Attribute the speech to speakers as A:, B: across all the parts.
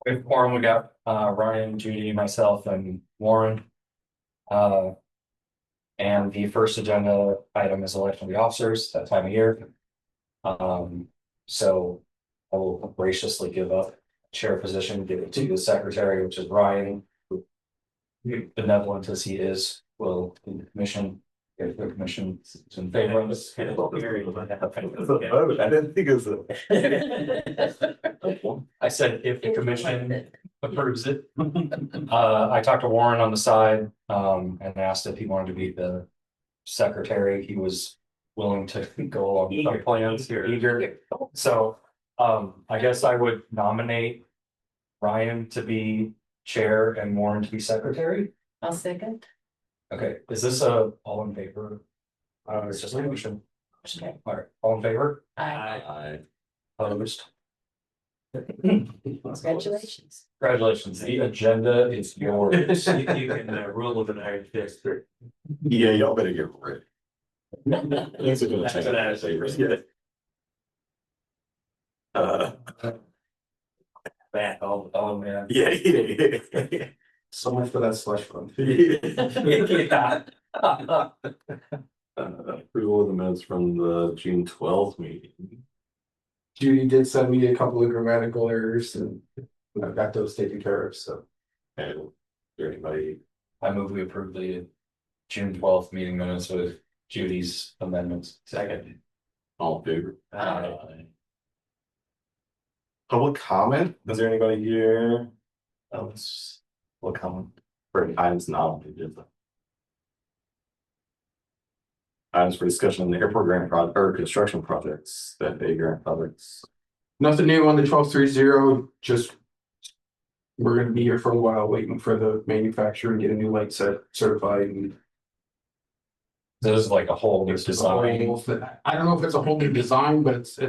A: With quorum, we got Ryan, Judy, myself, and Warren. Uh, and the first agenda item is election of the officers that time of year. So I will graciously give up chair position, give it to the secretary, which is Ryan, who, benevolent as he is, will lead the commission. If the commission is in favor of this.
B: I didn't think it was
A: I said if the commission approves it. I talked to Warren on the side, and asked if he wanted to be the secretary. He was willing to go along with our plans here, eager. So, I guess I would nominate Ryan to be chair and Warren to be secretary.
C: I'll second.
A: Okay, is this a all in favor? It's just a motion.
C: Okay.
A: All right, all in favor?
C: Aye.
A: Opposed?
C: Congratulations.
A: Congratulations, the agenda is yours.
D: You can rule of an iron fist.
B: Yeah, y'all better get ready. That's a good
D: That's
B: thing.
D: an attitude. Back
A: Oh, man.
B: Yeah.
A: So much for that slush fund.
B: Yeah. Approval of the minutes from the June 12th meeting.
E: Judy did send me a couple of grammatical errors and I've got those taken care of, so.
B: And is there anybody,
A: I move we approve the June 12th meeting minutes with Judy's amendments.
D: Second.
B: all in favor?
D: Aye.
B: Public comment? Is there anybody here?
A: Else, will come.
B: For items not on the agenda. Items for discussion on the airport grant project or construction projects, that big grant projects.
E: Nothing new on the 1230, just. We're gonna be here for a while waiting for the manufacturer and get a new light set certified and.
A: This is like a whole new design.
E: I don't know if it's a whole new design, but it's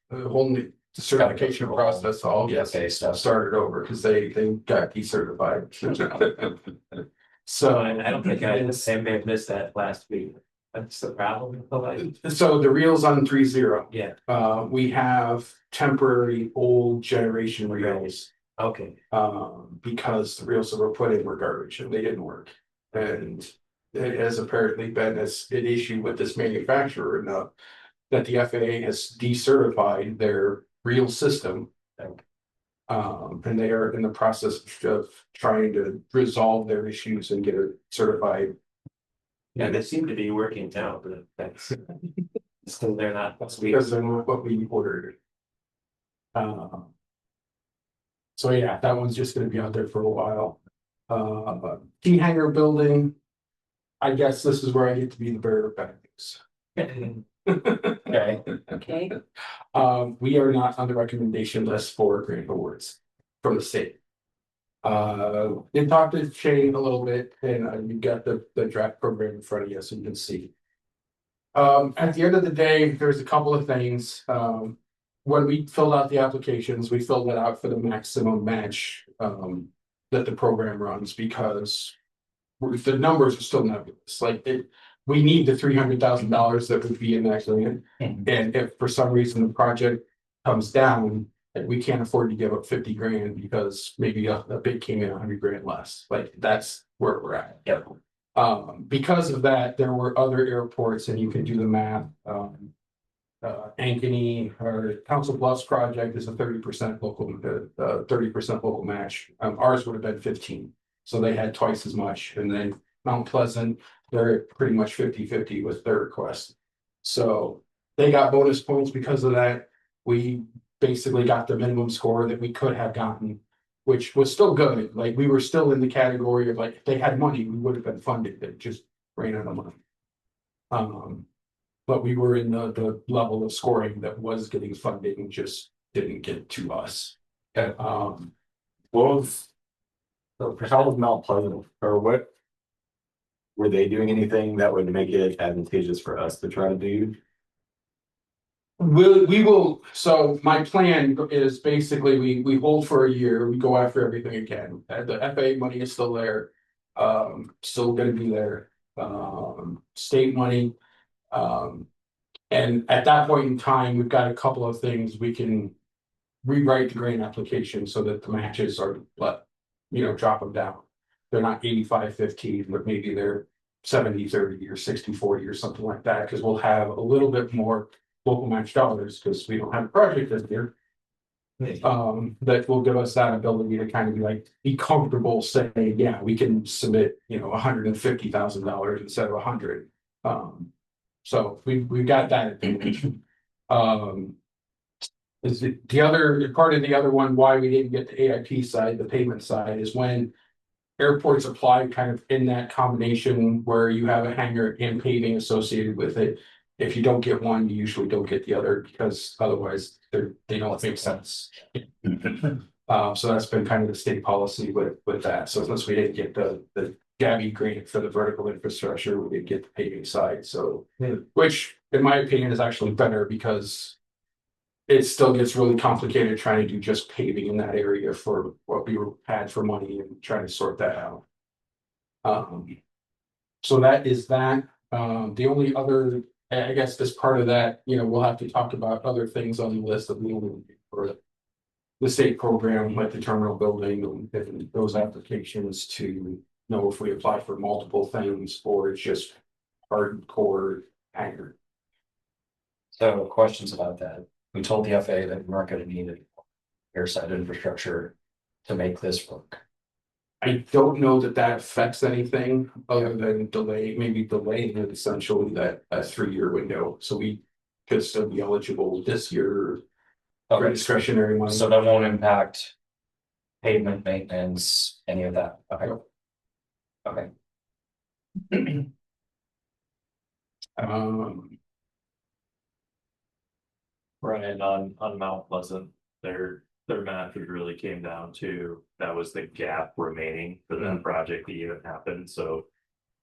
E: a whole new certification process, all
A: Okay, stuff.
E: started over because they got decertified. So
D: I don't think I may have missed that last week. That's the problem.
E: So the reels on 30.
D: Yeah,
E: We have temporary old generation reels.
D: okay.
E: Because the reels that were put in were garbage and they didn't work. And it has apparently been an issue with this manufacturer enough that the FAA has decertified their reel system. And they are in the process of trying to resolve their issues and get it certified.
D: Yeah, they seem to be working now, but that's still they're not.
E: Because they're not what we ordered. So yeah, that one's just gonna be out there for a while. Key hangar building. I guess this is where I get to be the bearer of bad news.
A: Okay,
C: Okay,
E: We are not on the recommendation list for grant awards from the state. Did talk to Shane a little bit and you got the draft program in front of you so you can see. At the end of the day, there's a couple of things. When we filled out the applications, we filled it out for the maximum match that the program runs because the numbers are still nebulous. Like we need the $300,000 that would be in that grant. And if for some reason the project comes down, we can't afford to give up 50 grand because maybe a bid came in 100 grand less. Like that's where we're at.
A: Yep.
E: Because of that, there were other airports and you can do the math. Ankeny or Council Bluffs project is a 30% local, 30% local match. Ours would have been 15. So they had twice as much. And then Mount Pleasant, they're pretty much 50-50 with their request. So they got bonus points because of that. We basically got the minimum score that we could have gotten, which was still good. Like we were still in the category of like, if they had money, we would have been funded. It just ran out of money. But we were in the level of scoring that was getting funded and just didn't get to us.
A: Okay.
B: What was, how was Mount Pleasant or what? Were they doing anything that would make it advantageous for us to try to do?
E: We will, so my plan is basically we hold for a year, we go after everything again. The FAA money is still there. Still gonna be there. State money. And at that point in time, we've got a couple of things we can rewrite the grant application so that the matches are drop them down. They're not 85-15, but maybe they're 70-30 or 60-40 or something like that, because we'll have a little bit more local match dollars because we don't have a project this year. That will give us that ability to kind of be comfortable saying, yeah, we can submit, $150,000 instead of 100. So we've got that advantage. Is the other part of the other one, why we didn't get the AIP side, the payment side, is when airports apply kind of in that combination where you have a hangar and paving associated with it. If you don't get one, you usually don't get the other because otherwise they don't make sense. So that's been kind of the state policy with that. So since we didn't get the GABI grant for the vertical infrastructure, we didn't get the paving side. So, which in my opinion is actually better because it still gets really complicated trying to do just paving in that area for what we had for money and trying to sort that out. So that is that. The only other, I guess, as part of that, we'll have to talk about other things on the list of for the state program, like the terminal building and those applications to know if we apply for multiple things or it's just hardcore hangar.
A: So questions about that. We told the FAA that we weren't gonna need any airside infrastructure to make this work.
E: I don't know that affects anything other than maybe delaying it essentially that 3-year window. So we could still be eligible this year for
A: Okay,
E: discretionary money.
A: so that won't impact pavement maintenance, any of that. Okay. Okay.
D: Brian, on Mount Pleasant, their matches really came down to, that was the gap remaining for that project to even happen, so.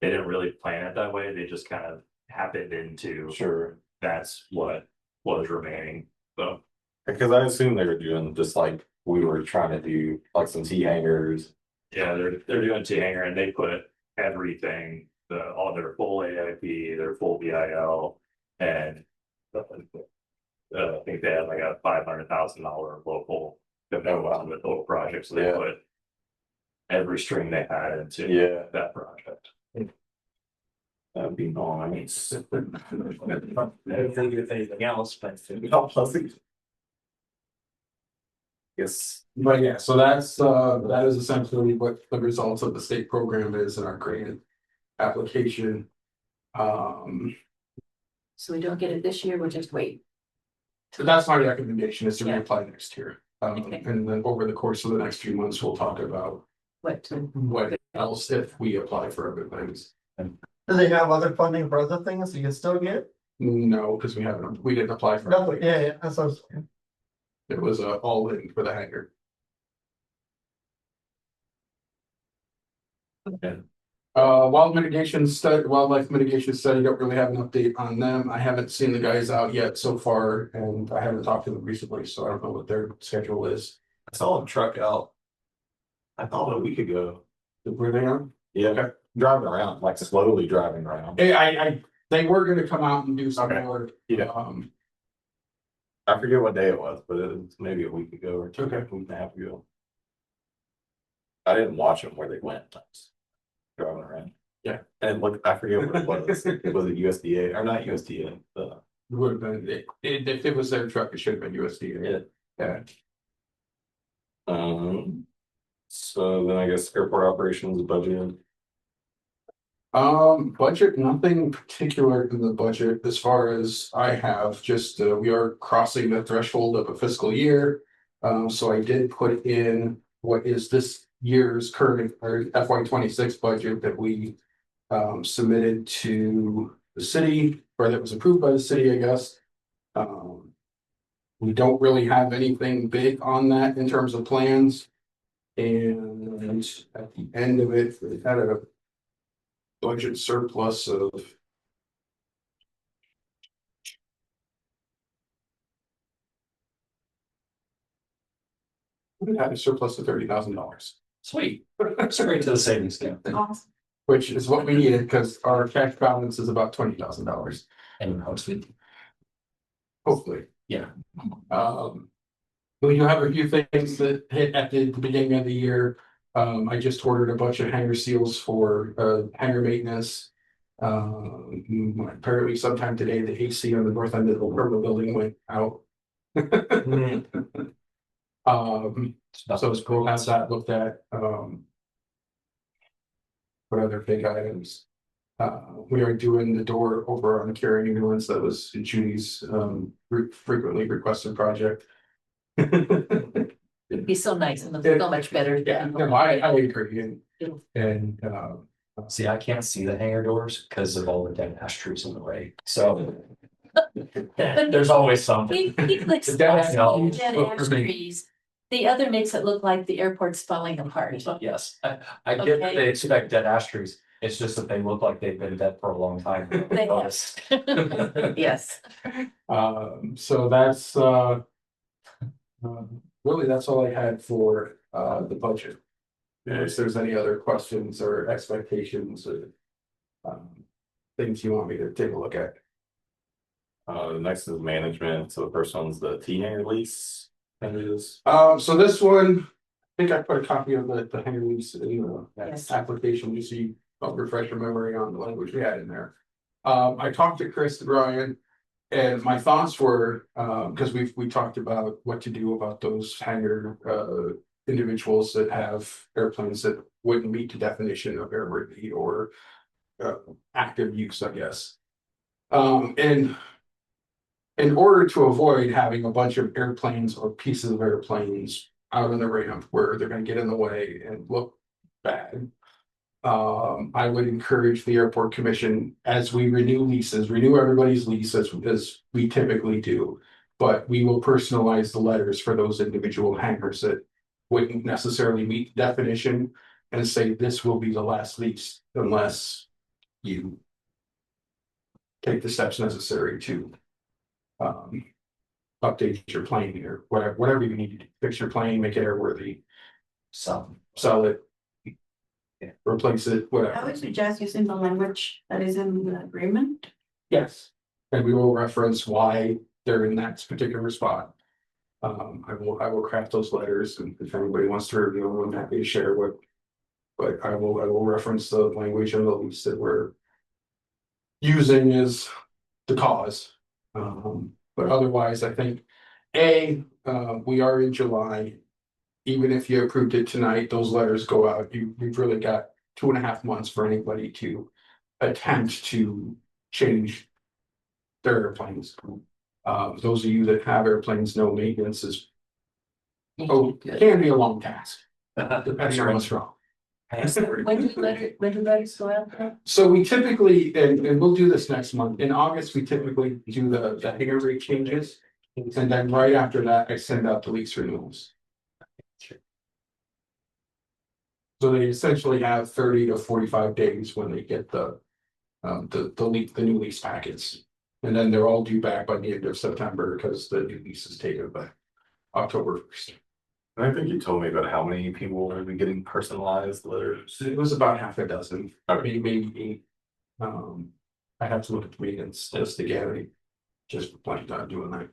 D: They didn't really plan it that way, they just kind of happened into.
B: Sure.
D: That's what was remaining, so.
B: Because I assume they were doing just like we were trying to do, like some T hangers.
D: Yeah, they're doing T hanger and they put everything, all their full AIP, their full BIL, and. I think they had like a $500,000 local commitment to the whole project, so they put. Every string they had into that project.
B: That'd be nice.
D: I don't think if anything else, but.
B: Yes.
E: But yeah, so that is essentially what the results of the state program is in our grant application.
C: So we don't get it this year, we'll just wait.
E: So that's my recommendation is to
C: Yeah.
E: reapply next year.
C: Okay.
E: And then over the course of the next few months, we'll talk about
C: What,
E: what else if we apply for other things.
F: Do they have other funding for other things you can still get?
E: No, because we didn't apply for.
F: No, yeah, that's what I was saying.
E: It was all in for the hangar.
D: Okay.
E: Wildlife mitigation study, don't really have an update on them. I haven't seen the guys out yet so far, and I haven't talked to them recently, so I don't know what their schedule is.
B: I saw a truck out. I thought a week ago.
E: Were they on?
B: Yeah, driving around, like slowly driving around.
E: They were gonna come out and do some
B: Okay.
E: more.
B: Yeah. I forget what day it was, but it was maybe a week ago or two,
E: Okay.
B: a week and a half ago. I didn't watch them where they went. I was driving around.
E: Yeah.
B: And look, I forget what it was. Was it USDA or not USDA?
E: Would have been, if it was their truck, it should have been USDA. Yeah.
B: So then I guess airport operations budget.
E: Budget, nothing particular in the budget as far as I have, just, we are crossing the threshold of a fiscal year. So I did put in what is this year's current or FY26 budget that we submitted to the city, or that was approved by the city, I guess. We don't really have anything big on that in terms of plans. And at the end of it, we had a budget surplus of we had a surplus of $30,000,
A: Sweet. Straight to the savings account.
C: awesome.
E: which is what we needed because our cash balance is about $20,000.
A: And hopefully,
E: Hopefully.
A: Yeah.
E: We do have a few things that hit at the beginning of the year. I just ordered a bunch of hanger seals for hanger maintenance. Apparently sometime today, the AC on the north end of the Purple building went out. So we'll have that looked at. What other big items? We are doing the door over on Carrying Ambulance. That was Judy's frequently requested project.
C: It'd be so nice and look so much better.
E: Yeah, no, I agree, and
A: See, I can't see the hangar doors because of all the dead ash trees in the way, so. There's always something.
C: He clicks
E: The dead
C: dead
E: ash-
C: ash trees. The other makes it look like the airport's falling apart.
A: Yes, I get that
C: Okay.
A: they expect dead ash trees, it's just that they look like they've been dead for a long time.
C: They have. Yes.
E: so that's really, that's all I had for the budget. If there's any other questions or expectations or things you want me to take a look at.
B: Next is management, so the first one's the T-hanger lease. That is,
E: So this one, I think I put a copy of the hanger lease in the
C: Yes.
E: application, you see, I'll refresh your memory on the language we had in there. I talked to Chris and Ryan. And my thoughts were, because we talked about what to do about those hangar individuals that have airplanes that wouldn't meet the definition of airworthy or active use, I guess. And in order to avoid having a bunch of airplanes or pieces of airplanes out on the ramp where they're gonna get in the way and look bad. I would encourage the airport commission, as we renew everybody's lease as we typically do. But we will personalize the letters for those individual hangars that wouldn't necessarily meet the definition. And say this will be the last lease unless you take the steps necessary to update your plane or whatever you need to do. Fix your plane, make it airworthy,
A: So,
E: sell it. Replace it,
G: I
E: whatever.
G: would suggest using the language that is in the agreement.
E: Yes. And we will reference why they're in that particular spot. I will craft those letters, and if anybody wants to review them, I'm happy to share what. But I will reference the language and the lease that we're using as the cause. But otherwise, I think, we are in July. Even if you approved it tonight, those letters go out, you've really got 2.5 months for anybody to attempt to change their airplanes. Those of you that have airplanes, know maintenance is, can be a long task, depending on what's wrong.
C: When do letters go out?
E: So we typically, and we'll do this next month, in August, we typically do the hangar rate changes. And then right after that, I send out the lease renewals. So they essentially have 30 to 45 days when they get the new lease packets. And then they're all due back by the end of September because the new lease is taken by October 1st.
B: and I think you told me about how many people will be getting personalized letters.
E: So it was about half a dozen,
B: Okay.
E: maybe 8. I have to look at the maintenance list again. I just blanked on doing that.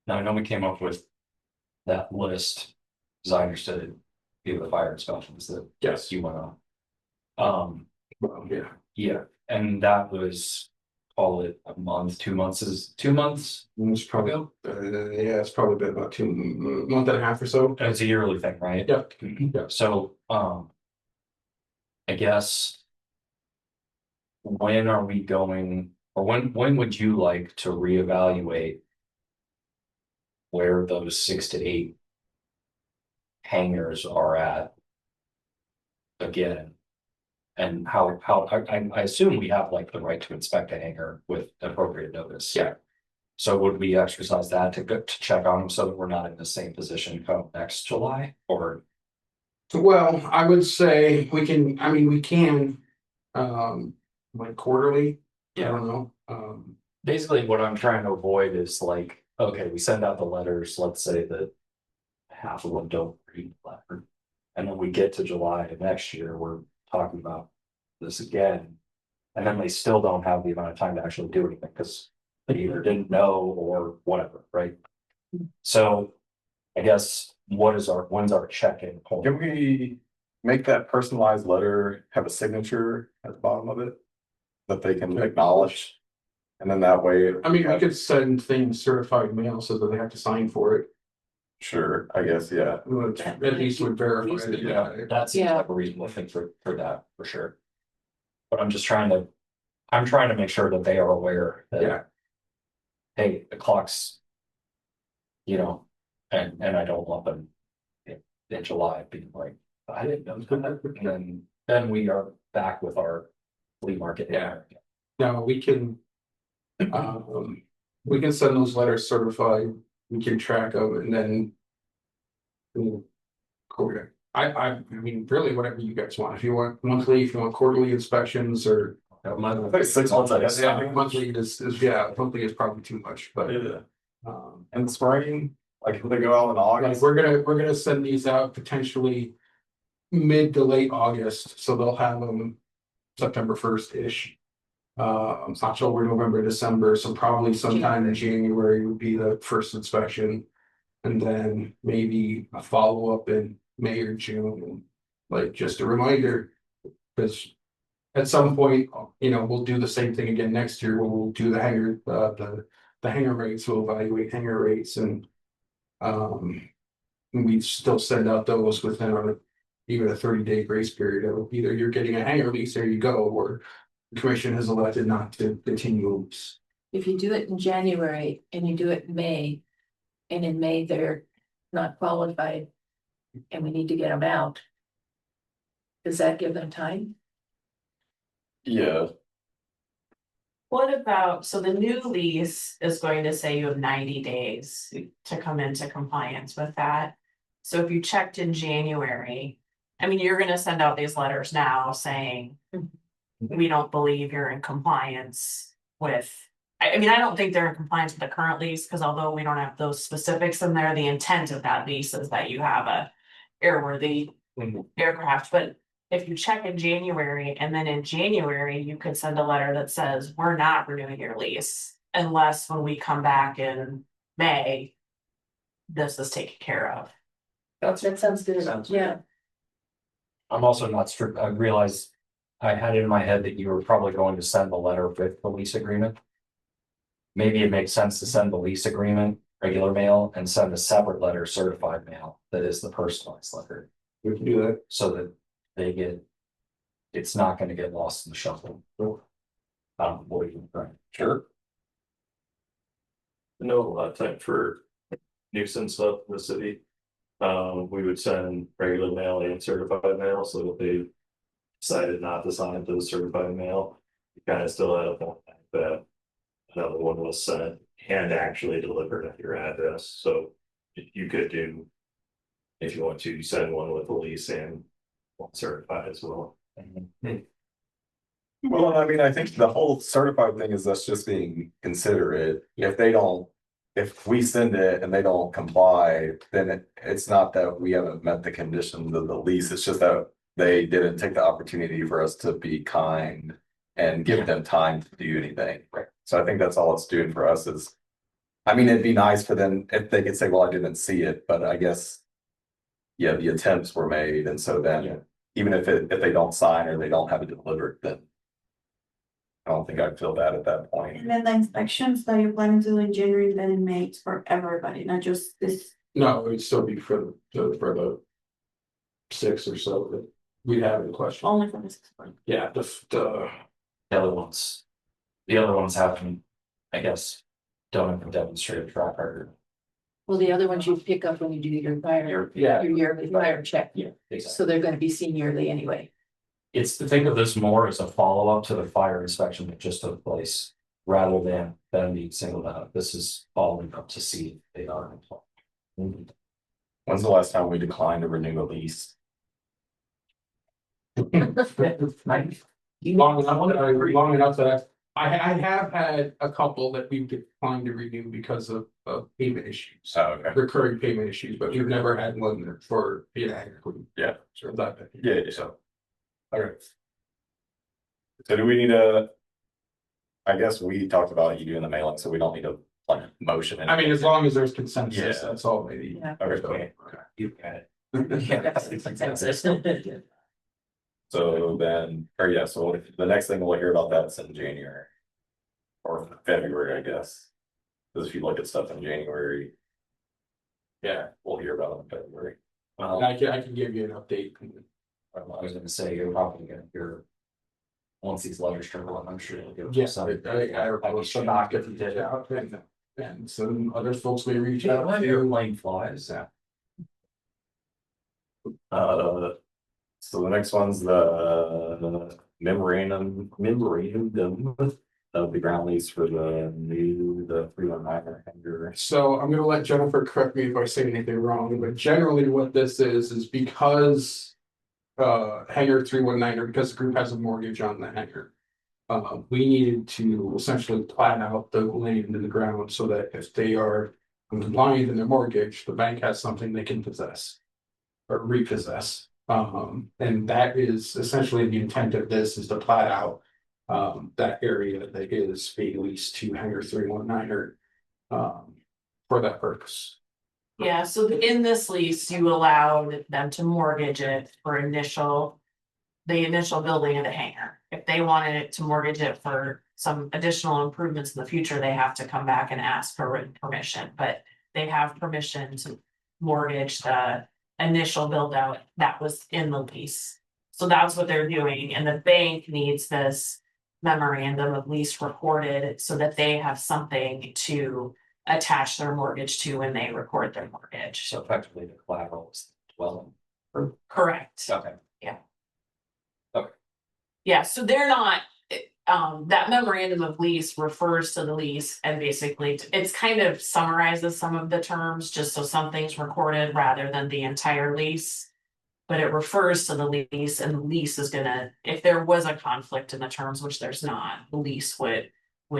A: now I know we came up with that list, as I understood it, via the fire inspections that
E: Yes,
A: you went on.
E: well, yeah.
A: Yeah, and that was, call it a month, 2 months, is 2 months?
E: It's probably, yeah, it's probably been about 2 month and a half or so.
A: It's a yearly thing, right?
E: Yep. Yep.
A: So, I guess. When are we going, or when would you like to reevaluate? Where those 6 to 8 hangars are at? Again. And how, I assume we have like the right to inspect a hangar with appropriate notice.
E: Yeah.
A: So would we exercise that to check on them so that we're not in the same position come next July, or?
E: Well, I would say we can, like quarterly, I don't know,
A: Basically, what I'm trying to avoid is like, okay, we send out the letters, let's say that. Half of them don't read the letter. And then we get to July of next year, we're talking about this again. And then they still don't have the amount of time to actually do anything, because they either didn't know or whatever, right? So. I guess, when's our check-in point?
B: Can we make that personalized letter have a signature at the bottom of it? That they can acknowledge? And then that way.
E: I mean, we could send things certified mail so that they have to sign for it.
B: Sure, I guess, yeah.
E: Which at least would verify that you got it.
A: That seems
C: Yeah.
A: like a reasonable thing for that, for sure. But I'm trying to make sure that they are aware that.
E: Yeah.
A: Hey, the clock's. You know, and I don't want them. In July being like, I didn't know that, and then we are back with our flea market.
E: Yeah. Now, we can send those letters certified, we can track them and then. Okay, I mean, really whatever you guys want, if you want monthly, if you want quarterly inspections or.
B: I think 6 months, I guess.
E: Yeah, monthly monthly is probably too much, but.
B: Yeah.
E: Um,
B: In the spring, like if they go out in
E: like,
B: August.
E: we're gonna send these out potentially. Mid to late August, so they'll have them September 1st-ish. October, November, December, so probably sometime in January would be the first inspection. And then maybe a follow-up in May or June, and like just a reminder. Because at some point, you know, we'll do the same thing again next year, where we'll do the hanger, the hanger rates, we'll evaluate hanger rates and. We still send out those within our, even a 30-day grace period of either you're getting a hanger lease, there you go, or. The commission has elected not to continue lease.
C: If you do it in January and you do it in May, and in May they're not qualified. And we need to get them out. Does that give them time?
B: Yeah,
H: What about, so the new lease is going to say you have 90 days to come into compliance with that. So if you checked in January, I mean, you're gonna send out these letters now saying. We don't believe you're in compliance with, I mean, I don't think they're in compliance with the current lease, because although we don't have those specifics in there, the intent of that lease is that you have a airworthy aircraft, but. If you check in January and then in January, you could send a letter that says, we're not renewing your lease. Unless when we come back in May. This is taken care of.
C: That sounds good, yeah.
A: I'm also not strict, I realize. I had it in my head that you were probably going to send the letter with the lease agreement. Maybe it makes sense to send the lease agreement, regular mail, and send a separate letter, certified mail, that is the personalized letter.
E: We can do that.
A: So that they get. It's not gonna get lost in the shuffle. What do you think?
B: sure.
D: I know a lot of time for nuisance stuff in the city. We would send regular mail and certified mail, so if they decided not to sign to the certified mail, you kind of still have one that another one was sent and actually delivered at your address, so you could do. If you want to send one with a lease and one certified as well.
B: Well, I mean, I think the whole certified thing is us just being considerate. If they don't. If we send it and they don't comply, then it's not that we haven't met the conditions of the lease, it's just that. They didn't take the opportunity for us to be kind and give them time to do anything.
A: Right.
B: So I think that's all it's doing for us is. I mean, it'd be nice for them if they could say, well, I didn't see it, but I guess. Yeah, the attempts were made, and so then, even if they don't sign or they don't have it delivered, then. I don't think I'd feel that at that point.
G: And then the inspections that you're planning to do in January, then in May, it's for everybody, not just this.
E: No, it'd still be for the 6 or so that we have in question.
G: Only for this one.
E: Yeah, the
A: The other ones haven't, I guess, don't have a demonstrated track record.
C: Well, the other ones you pick up when you do your fire,
E: yeah,
C: your yearly fire check,
A: Yeah, exactly.
C: so they're gonna be seen yearly anyway.
A: It's to think of this more as a follow-up to the fire inspection that just took place. Rather than them being singled out, this is following up to see if they are in compliance.
B: When's the last time we declined to renew a lease?
E: long enough that I have had a couple that we've declined to renew because of payment issues.
B: Oh, okay.
E: Recurring payment issues, but we've never had one for,
B: Yeah.
E: Sure, that.
B: Yeah, so. Okay. So do we need a? I guess we talked about you doing the mailing, so we don't need to like motion.
E: I mean, as long as there's consensus,
B: Yeah.
E: that's all they need.
C: Yeah.
B: Okay,
A: You got it.
B: so then, or yeah, so the next thing we'll hear about that's in January. Or February, I guess. Cause if you look at stuff in January. Yeah, we'll hear about it in February.
E: And I can give you an update.
A: I was gonna say, you're probably gonna hear. Once these letters trickle in, I'm sure it'll give.
E: Yes,
A: some-
E: I was
A: should
E: shocked if you did out, and some other folks may reach out.
A: Why
E: to-
A: airplane flies?
B: So the next one's the memorandum of the ground lease for the 319 hangar.
E: So I'm gonna let Jennifer correct me if I say anything wrong, but generally what this is because. Hangar 319, or because the group has a mortgage on the hangar. We needed to essentially plan out the land in the ground so that if they are compliant in their mortgage, the bank has something they can possess. Or repossess, and that is essentially the intent of this is to plat out. That area that is being leased to Hangar 319 or. For that purpose.
H: Yeah, so in this lease, you allowed them to mortgage it for the initial building of the hangar. If they wanted it to mortgage it for some additional improvements in the future, they have to come back and ask for written permission, but they have permission to mortgage the initial build out that was in the lease. So that's what they're doing, and the bank needs this memorandum of lease recorded so that they have something to attach their mortgage to when they record their mortgage.
A: So effectively the collateral is dwelling.
H: Correct.
A: Okay.
H: Yeah, so they're not, that memorandum of lease refers to the lease and basically it's kind of summarizes some of the terms, just so something's recorded rather than the entire lease. But it refers to the lease, and the lease is gonna, if there was a conflict in the terms, which there's not, the lease would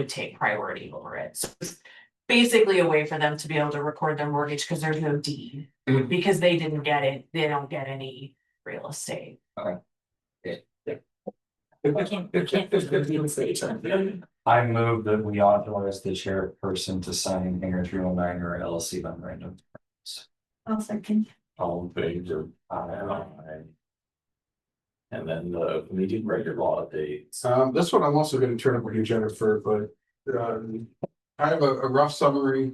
H: take priority over it. So it's basically a way for them to be able to record their mortgage because there's no deed,
E: Mhm.
H: because they didn't get it, they don't get any real estate.
A: I move that we authorize the chairperson to sign Hangar 319 or LLC memorandum.
G: I'll second.
B: All in favor? Aye. And then the meeting regular law dates.
E: This one I'm also gonna turn over to Jennifer, but I have a rough summary.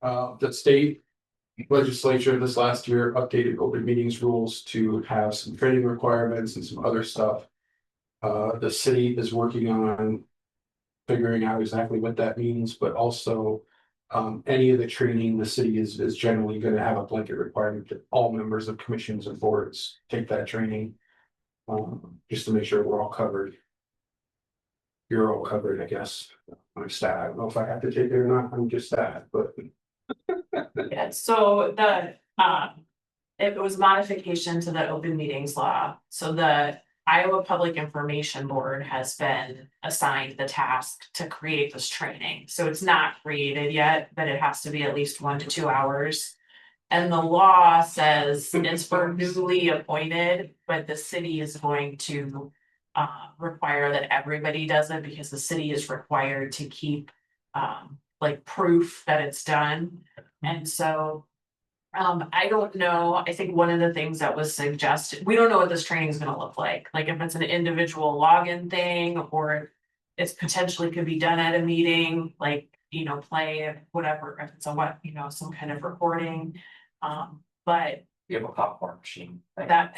E: The state legislature this last year updated open meetings rules to have some training requirements and some other stuff. The city is working on figuring out exactly what that means, but also any of the training, the city is generally gonna have a blanket requirement that all members of commissions and boards take that training. Just to make sure we're all covered. You're all covered, I guess. I'm sad. I don't know if I have to take it or not. I'm just sad, but
H: Yeah, so it was modification to the open meetings law, so the Iowa Public Information Board has been assigned the task to create this training, so it's not created yet, but it has to be at least 1 to 2 hours. And the law says it's for newly appointed, but the city is going to require that everybody does it because the city is required to keep like proof that it's done. And so I don't know, I think one of the things that was suggested, we don't know what this training is gonna look like if it's an individual login thing, or it's potentially could be done at a meeting, play whatever, if it's some kind of recording. But
A: You have a popcorn machine.
H: that.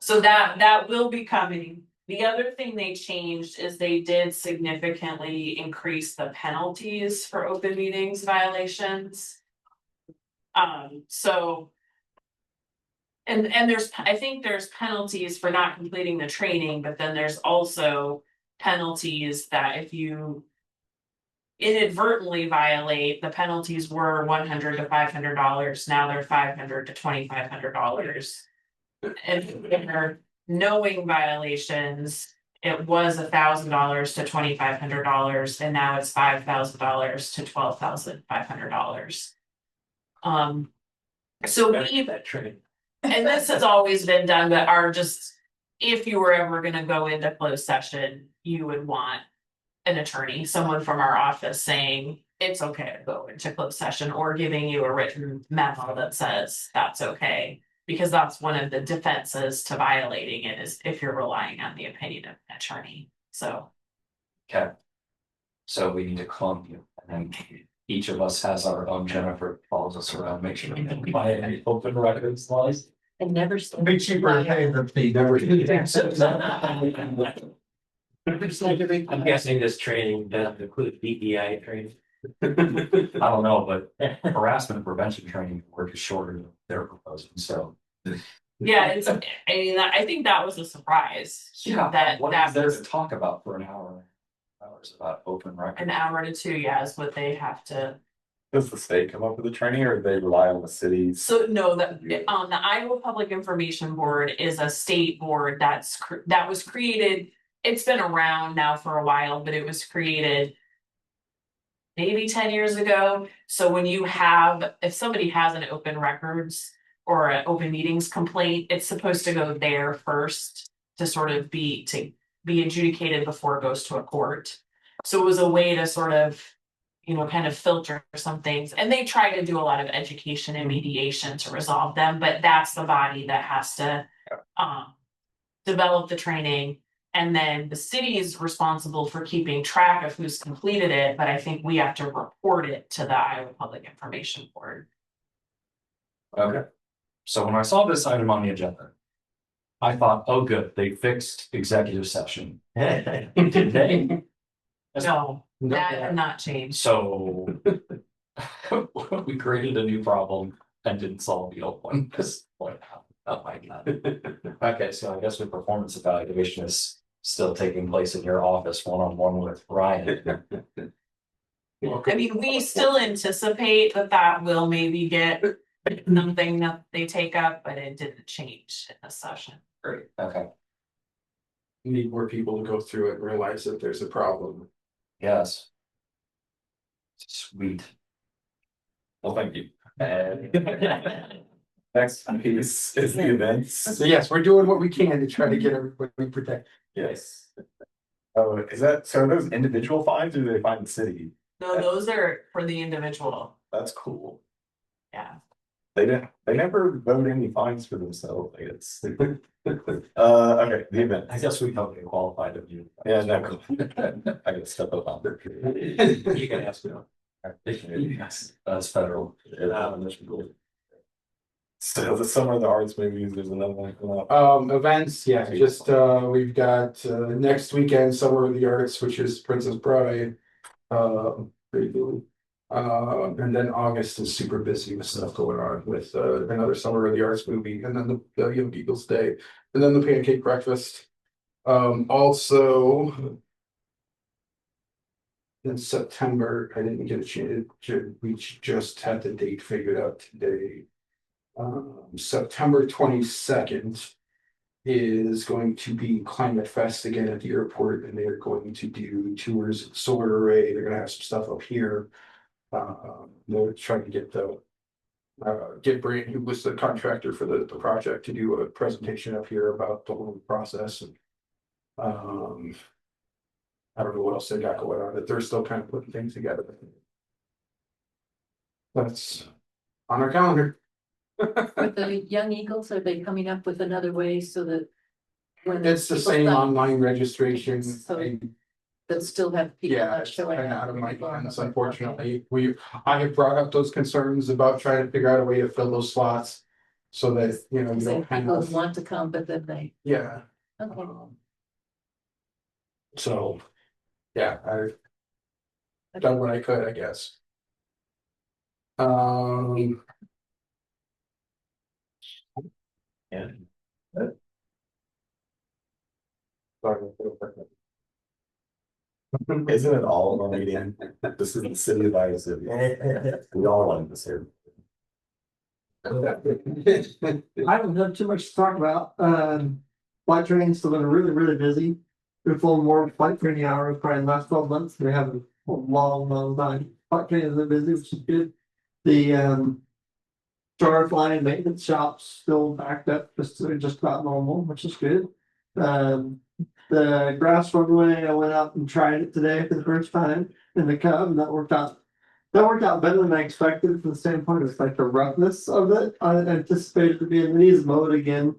H: So that will be coming. The other thing they changed is they did significantly increase the penalties for open meetings violations. So. And I think there's penalties for not completing the training, but then there's also penalties that if you. Inadvertently violate, the penalties were $100 to $500, now they're $500 to $2,500. And if they're knowing violations, it was $1,000 to $2,500, and now it's $5,000 to $12,500. So we,
A: that training.
H: and this has always been done, but if you were ever gonna go into closed session, you would want an attorney, someone from our office saying it's okay to go into closed session or giving you a written memo that says that's okay. Because that's one of the defenses to violating it is if you're relying on the opinion of an attorney, so.
A: Okay. So we need to clump you, and then each of us has our own Jennifer follows us around, make sure we don't buy any open records laws.
C: And never.
F: Be cheaper to pay the fee.
I: I'm guessing this training doesn't include DEI training.
A: I don't know, but harassment and prevention training work is shorter than they're proposing, so.
H: Yeah, it's, I mean, I think that was a surprise. That,
A: What is
H: that
A: there
H: was
A: to talk about for an hour? Hours about open records.
H: an hour to 2, yeah, is what they have to.
B: Does the state come up with the training or do they rely on the cities?
H: So no, that the Iowa Public Information Board is a state board that was created. It's been around now for a while, but it was created maybe 10 years ago. So when you have, if somebody has an open records or an open meetings complaint, it's supposed to go there first to sort of be adjudicated before it goes to a court. So it was a way to sort of, you know, kind of filter some things, and they try to do a lot of education and mediation to resolve them, but that's the body that has to develop the training. And then the city is responsible for keeping track of who's completed it, but I think we have to report it to the Iowa Public Information Board.
A: Okay. So when I saw this item on the agenda, I thought, oh, good, they fixed executive session. Did they?
H: No, that had not changed.
A: So we created a new problem and didn't solve the old one. This point, oh my god. Okay, so I guess the performance evaluation is still taking place in your office one-on-one with Ryan.
H: I mean, we still anticipate that will maybe get something that they take up, but it didn't change in this session.
A: Great, okay,
E: Need more people to go through it and realize that there's a problem.
A: yes. Sweet.
B: Well, thank you. Next piece is the events.
E: So yes, we're doing what we can to try to get everybody protected.
B: Yes. Oh, is that, so are those individual fines or do they fine the city?
H: No, those are for the individual,
B: That's cool.
H: yeah.
B: They never vote any fines for themselves, I guess. Okay, the event.
A: I guess we don't get qualified of you.
B: Yeah, no. I can step up on there.
A: You can ask me. Yes, that's federal.
B: So the Summer of the Arts movies, there's another one coming up.
E: Events, yeah, just we've got next weekend, Summer of the Arts, which is Princess Bride. Pretty cool. And then August is super busy with stuff going on with another Summer of the Arts movie, and then the Young Eagles Day, and then the Pancake Breakfast. Also in September, I didn't get a chance to, we just had the date figured out today. September 22nd is going to be Climate Fest again at the airport, and they're going to do tours of solar array. They're gonna have some stuff up here. They're trying to get Brand, who was the contractor for the project, to do a presentation up here about the whole process. And I don't know what else they got going on, but they're still kind of putting things together. That's on our calendar.
C: With the Young Eagles, are they coming up with another way so that? When
E: It's the
C: people
E: same
C: sign-
E: online registration.
C: So- That still have people
E: Yeah,
C: not
E: it's
C: showing
E: kind of
C: up.
E: out of my hands, unfortunately. I have brought up those concerns about trying to figure out a way to fill those slots. So that, you know, you
C: Say
E: don't
C: people
E: have,
C: want to come, but then they,
E: yeah.
C: okay.
E: So, yeah, I've done what I could, I guess.
B: Yeah. Isn't it all of our meeting? This is the city of Iowa City. We all want this here.
F: I don't have too much to talk about. Flight training's still been really busy. We've flown more flight training hours probably in the last 12 months. We have a long time. Flight training has been busy, which is good. The charter flying maintenance shops still backed up just about normal, which is good. The grass runway, I went out and tried it today for the first time in the Cub, and that worked out. That worked out better than I expected from the standpoint of like the roughness of it. I anticipated to be, it needs mowed again.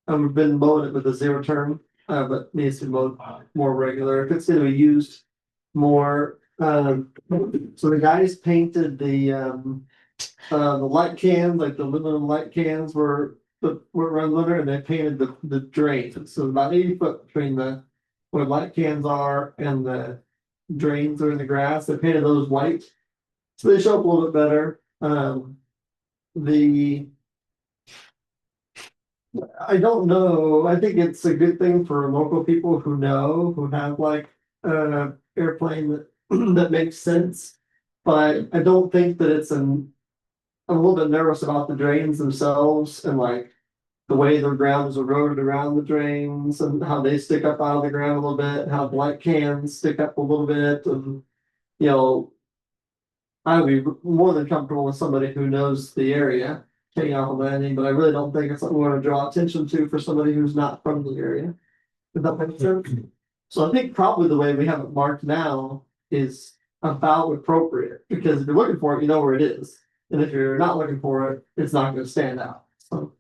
F: We've been mowing it with a zero turn, but needs to be mowed more regular. If it's gonna be used more, so the guys painted the light cans, like the aluminum light cans were run litter, and they painted the drains. So about 80 foot between where light cans are and the drains are in the grass. They painted those white. So they show up a little bit better. I don't know. I think it's a good thing for local people who know, who have like airplane that that makes sense. But I don't think that I'm a little bit nervous about the drains themselves and like the way the ground is eroded around the drains and how they stick up out of the ground a little bit, how light cans stick up a little bit, and you know, I would be more than comfortable with somebody who knows the area taking off a landing, but I really don't think it's something we want to draw attention to for somebody who's not from the area. Does that make sense? So I think probably the way we have it marked now is about appropriate, because if you're looking for it, you know where it is. And if you're not looking for it, it's not gonna stand out, so.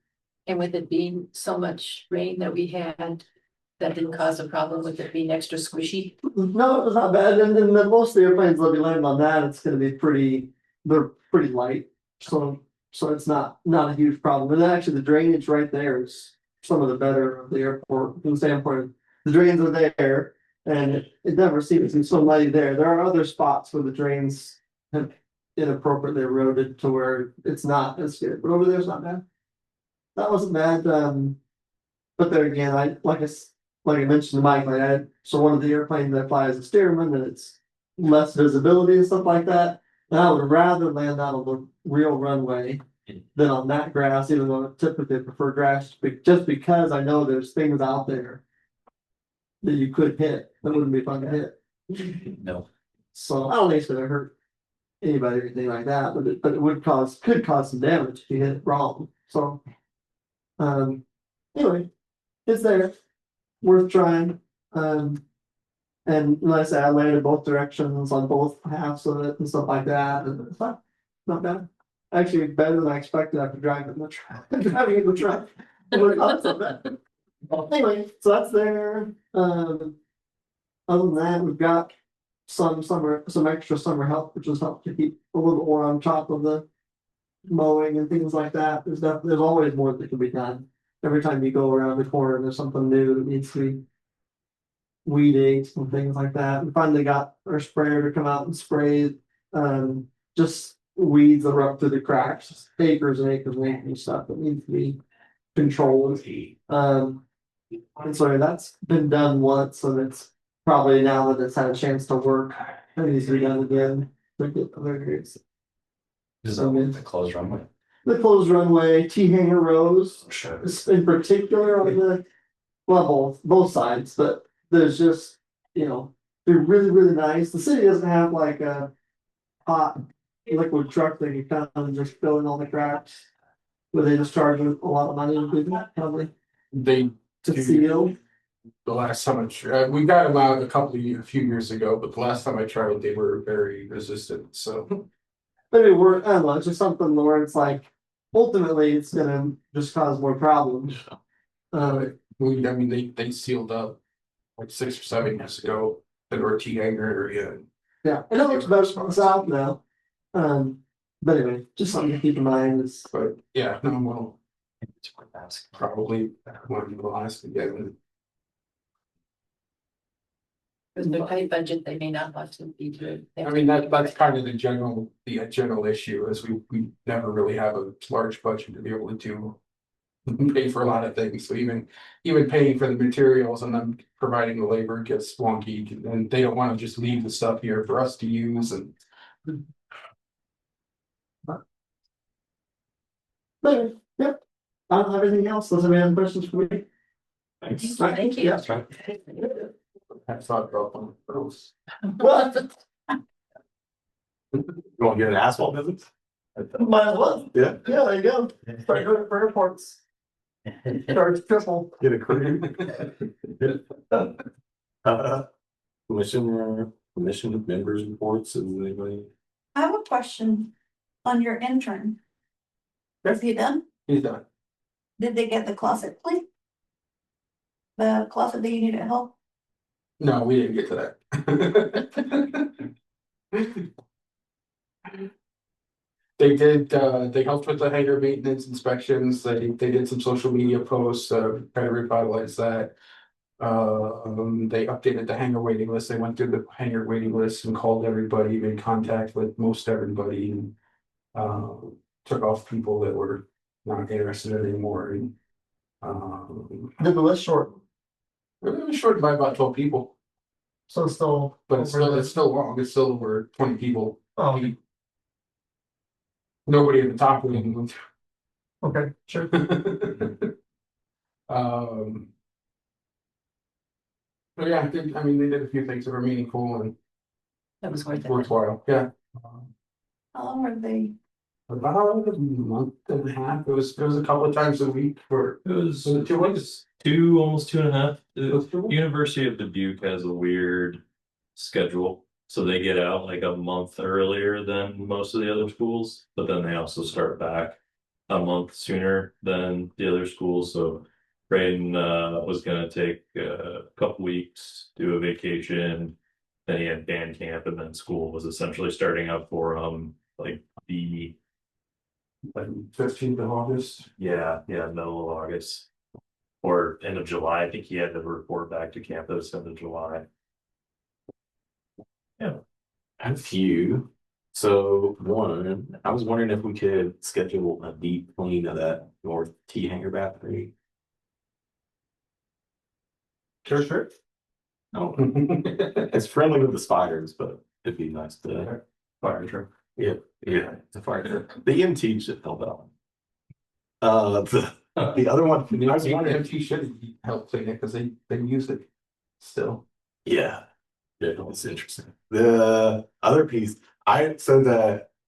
C: And with it being so much rain that we had, that didn't cause a problem with it being extra squishy.
F: No, it's not bad, and then most of the airplanes that we land on that, it's gonna be they're pretty light, so it's not a huge problem, and actually the drainage right there is some of the better of the airport, from the standpoint, the drains are there, and it never seems so muddy there. There are other spots where the drains have inappropriately eroded to where it's not as good, but over there it's not bad. That wasn't bad, but there again, like I mentioned to Mike, so one of the airplanes I fly as a steerman, and it's less visibility and stuff like that. And I would rather land out on the real runway than on that grass, even though I typically prefer grass, just because I know there's things out there that you could hit, that wouldn't be fun to hit.
A: No.
F: So I don't think it's gonna hurt anybody or anything like that, but it could cause some damage if you hit it wrong, so. Anyway, it's there, worth trying, and like I said, I landed both directions on both halves of it and stuff like that, and it's not bad. Actually, better than I expected after driving in the truck, driving in the truck. Not so bad. Anyway, so that's there, other than that, we've got some extra summer help, which has helped to keep a little more on top of the mowing and things like that. There's always more that can be done. Every time you go around the corner, there's something new that needs to be weeding and things like that. We finally got our sprayer to come out and spray just weeds that are up through the cracks, acres and acres and acres of stuff that needs to be controlled. And so that's been done once, and it's probably now that it's had a chance to work, it needs to be done again.
A: Is it the closed runway?
F: The closed runway, T-hanger rows,
A: Sure.
F: in particular on both sides, but there's just, they're really, really nice. The city doesn't have like a hot liquid truck that you kind of just fill in all the cracks. Where they just charge a lot of money to do that, probably
E: They
F: to seal.
E: The last time we got them out a few years ago, but the last time I tried, they were very resistant, so.
F: Maybe I don't know, it's just something where it's like, ultimately, it's gonna just cause more problems.
E: They sealed up like 6 or 7 years ago, the T hangar area.
F: Yeah, and it looks better from the south now. But anyway, just something to keep in mind is.
E: But yeah, no, well,
A: It's worth asking.
E: probably one of the last again.
C: With their tight budget, they may not want to be good.
E: I mean, that's kind of the general issue is we never really have a large budget to be able to pay for a lot of things. So even paying for the materials and then providing the labor gets wonky, and they don't want to just leave the stuff here for us to use. And
F: But, yep, I don't have anything else. Does anybody have questions for me?
C: Thank you.
F: Yeah.
A: That's right.
E: I thought about them those.
F: Well,
B: You wanna get an asphalt business?
F: might as well.
B: Yeah.
F: Yeah, there you go. Start doing it for airports. Charge triple.
B: Get a crew. Commission members reports, is anybody?
G: I have a question on your intern. Is he done?
E: He's done.
G: Did they get the closet clean? The closet that you needed help?
E: No, we didn't get to that. They did, they helped with the hangar maintenance inspections, they did some social media posts, trying to revitalize that. They updated the hangar waiting list, they went through the hangar waiting list and called everybody, made contact with most everybody. And took off people that were not interested anymore and.
F: Did the list short,
E: It was shortened by about 12 people,
F: so still.
E: but it's still long, it's still over 20 people.
F: Oh,
E: Nobody at the top of it.
F: okay, sure.
E: But yeah, I mean, they did a few things that were meaningful and
C: That was worth it.
E: worthwhile, yeah.
G: How long were they?
E: About a month and a half, it was a couple of times a week for.
J: It was
E: 2 weeks.
J: almost 2.5. The University of Dubuque has a weird schedule. So they get out like a month earlier than most of the other schools, but then they also start back a month sooner than the other schools. So Braden was gonna take a couple weeks, do a vacation, then he had band camp, and then school was essentially starting up for like the
E: 15th of August.
J: middle of August. Or end of July. I think he had to report back to campus end of July.
K: A few. So one, I was wondering if we could schedule a deep clean of that north T hangar bathroom.
E: Sure.
K: No, it's friendly with the spiders, but it'd be nice to.
J: Fire truck.
K: Yeah, it's a fire truck. The EMT should help out. The other one,
E: I
K: I
E: was
K: was wondering,
E: wondering if he should help clean it because they use it still.
K: yeah, it's interesting. The other piece, so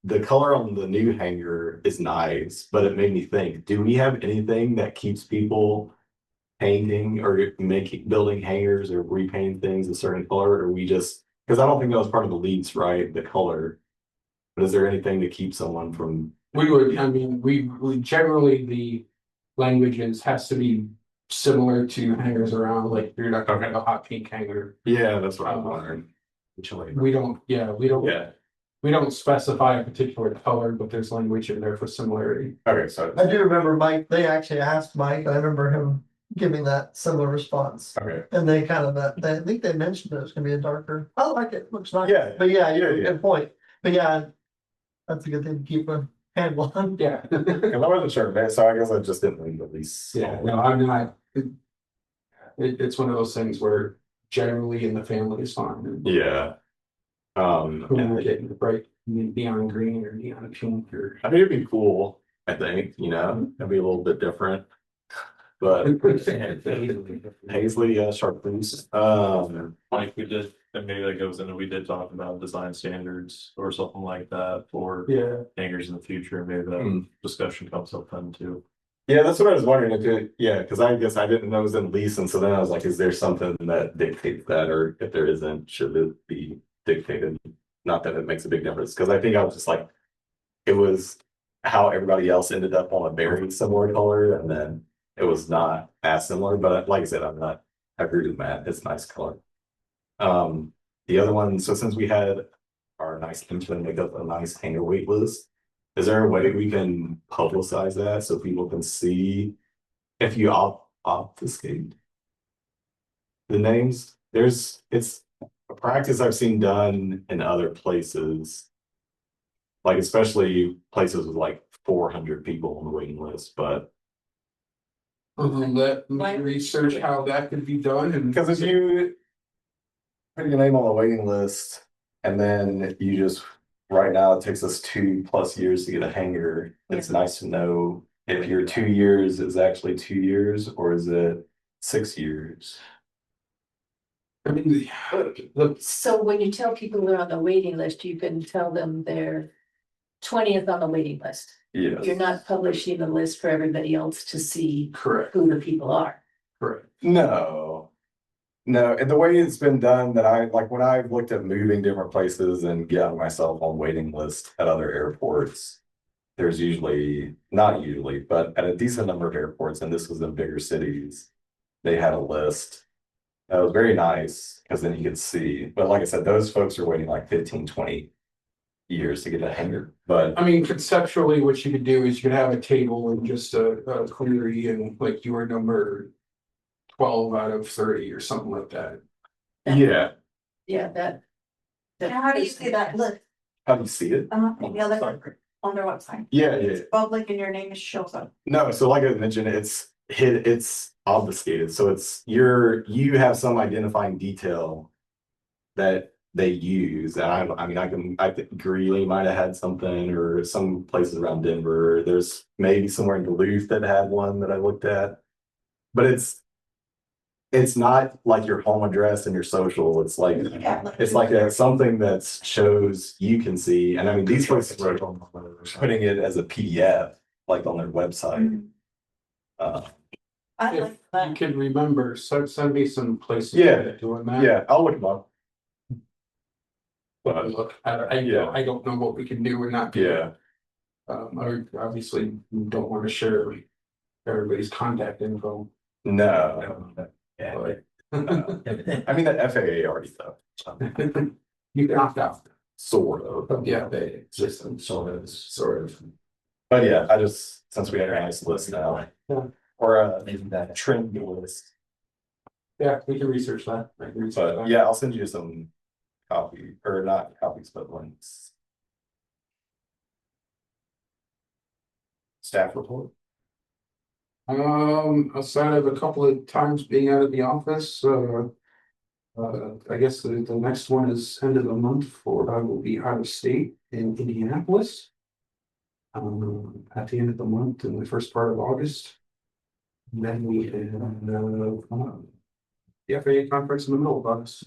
K: the color on the new hangar is nice, but it made me think, do we have anything that keeps people painting or building hangars or repainting things a certain color, or we just, because I don't think that was part of the lease, right? The color. But is there anything to keep someone from?
E: We generally, the languages has to be similar to hangars around, like you're not talking about a hot pink hanger.
K: Yeah, that's what I'm wondering.
E: We don't, we don't specify a particular color, but there's language in there for similarity.
B: Okay, so,
F: I do remember Mike, they actually asked Mike, I remember him giving that similar response.
B: okay,
F: And they kind of, I think they mentioned it was gonna be a darker, I like it, looks nice.
B: Yeah.
F: But yeah, you're
B: Yeah,
F: a good point, but yeah. That's a good thing to keep a handle on.
E: Yeah.
B: because I wasn't sure, man, so I guess I just didn't read the lease.
E: Yeah, no, I'm not. It's one of those things where generally in the family is fine.
B: Yeah.
E: When we're getting the bright neon green or neon pink or.
K: I mean, it'd be cool, I think, it'd be a little bit different. But Paisley, Chartreuse,
J: Like we did, and maybe that goes into, we did talk about design standards or something like that for
E: Yeah.
J: hangars in the future. Maybe that discussion comes up then too.
B: yeah, that's what I was wondering if it, yeah, because I guess I didn't know it was in lease, and so then I was like, is there something that dictates that, or if there isn't, should it be dictated? Not that it makes a big difference, because I think I was just like, it was how everybody else ended up on a very similar color, and then it was not as similar, but like I said, I agree with Matt, it's a nice color. The other one, so since we had our nice intern make up a nice hanger wait list, is there a way we can publicize that so people can see if you obfuscate the names? It's a practice I've seen done in other places. Like especially places with like 400 people on the waiting list, but.
E: Let me research how that could be done and.
B: Because if you put your name on the waiting list and then you just, right now it takes us 2+ years to get a hanger. It's nice to know if your 2 years is actually 2 years or is it 6 years?
E: I mean, the
C: So when you tell people they're on the waiting list, you can tell them they're 20th on the waiting list.
B: Yes.
C: You're not publishing a list for everybody else to see
E: Correct,
C: who the people are.
E: correct.
B: No. No, and the way it's been done that I, like, when I've looked at moving different places and getting myself on waiting list at other airports. There's usually, not usually, but at a decent number of airports, and this was in bigger cities. They had a list. That was very nice, because then you could see, but like I said, those folks are waiting like 15, 20 years to get a hanger, but
E: I mean, conceptually, what you could do is you could have a table and just a query and like you were number 12 out of 30 or something like that.
B: yeah,
C: Yeah, that.
G: How do you see that list?
B: how do you see it?
G: Yeah, like on their website.
B: Yeah,
G: It's public and your name shows up.
B: No, so like I mentioned, it's obfuscated, so you have some identifying detail that they use, and I think Greeley might have had something, or some places around Denver, there's maybe somewhere in Duluth that had one that I looked at. But it's not like your home address and your social, it's like something that shows you can see, and I mean, these places are putting it as a PDF, like on their website.
G: I
E: If
G: like
E: you
G: that.
E: can remember, send me some places
B: Yeah.
E: that are doing that.
B: Yeah, I'll look them up.
E: But look,
B: Yeah.
E: I don't know what we can do or not. do.
B: Yeah,
E: I obviously don't want to share everybody's contact info.
B: no,
E: But
B: I mean, the FAA already though,
E: you can opt out.
B: sort of.
E: Yeah, they just sort of.
B: But yeah, since we have a nice list now.
E: Yeah.
B: Or maybe that trend list,
E: Yeah, we can research that. I can research
B: but
E: that.
B: yeah, I'll send you some copy, or not copies, but links. Staff report.
E: Outside of a couple of times being out of the office, I guess the next one is end of the month for, I will be out of state in Indianapolis. At the end of the month in the first part of August. And then we have, the FAA conference in the middle of August.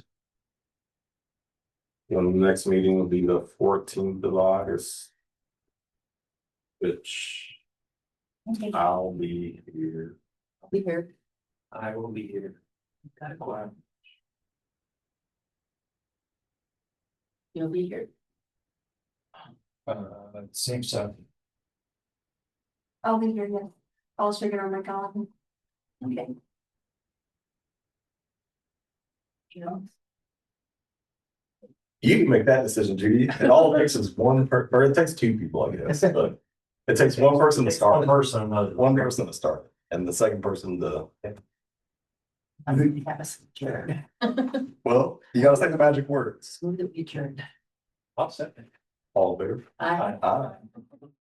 B: The next meeting will be the 14th of August. Which I'll be here.
C: I'll be here.
I: I will be here.
C: Gotta go on. You'll be here.
A: Same stuff.
G: I'll be here, yeah. I'll figure on my calendar. Okay.
C: You know,
B: You can make that decision, Judy. It all takes is or it takes two people, I guess, but it takes one person to start. One person to start, and the second person to,
C: I'm going to have us adjourned.
B: well, you gotta say the magic words.
C: Move that we adjourned.
A: I'll second.
B: All there.
C: Aye.
B: Aye.